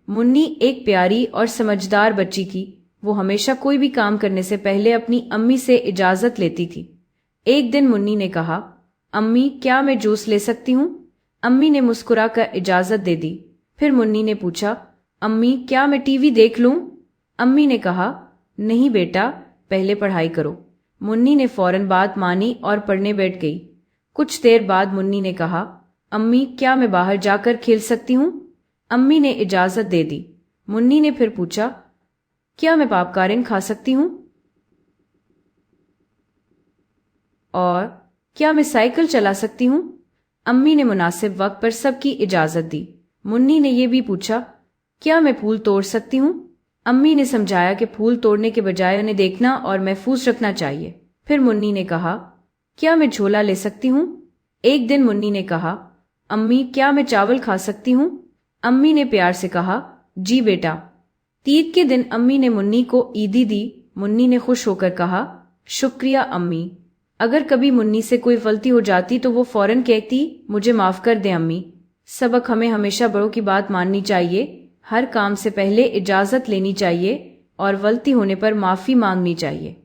मुन्नी एक प्यारी और समझदार बच्ची की। वो हमेशा कोई भी काम करने से पहले अपनी अम्मी से इजाजत लेती थी। एक दिन मुन्नी ने कहा, अम्मी क्या मैं जूस ले सकती हूँ? अम्मी ने मुस्कुरा कर इजाजत दे दी। फिर मुन्नी ने पूछा, अम्मी क्या मैं टीवी देख लूं? अम्मी ने कहा, नहीं बेटा, पहले पढ़ाई करो। मुन्नी ने फौरन बात मानी और पढ़ने बैठ गई। कुछ देर बाद मुन्नी ने कहा, अम्मी क्या मैं बाहर जाकर खेल सकती हूँ? अम्मी ने इजाजत दे दी। मुन्नी ने फिर पूछा, क्या मैं पॉपकॉर्न खा सकती हूँ? और क्या मैं साइकिल चला सकती हूँ? अम्मी ने मुनासिब वक्त पर सबकी इजाजत दी। मुन्नी ने यह भी पूछा, क्या मैं फूल तोड़ सकती हूँ? अम्मी ने समझाया कि फूल तोड़ने के बजाय उन्हें देखना और महफूज रखना चाहिए। फिर मुन्नी ने कहा, क्या मैं झोला ले सकती हूँ? एक दिन मुन्नी ने कहा, अम्मी क्या मैं चावल खा सकती हूँ? अम्मी ने प्यार से कहा, जी बेटा। ईद के दिन अम्मी ने मुन्नी को ईदी दी। मुन्नी ने खुश होकर कहा, शुक्रिया अम्मी। अगर कभी मुन्नी से कोई गलती हो जाती तो वो फौरन कहती, मुझे माफ कर दे अम्मी। सबक हमें हमेशा बड़ों की बात माननी चाहिए, हर काम से पहले इजाजत लेनी चाहिए और गलती होने पर माफी मांगनी चाहिए।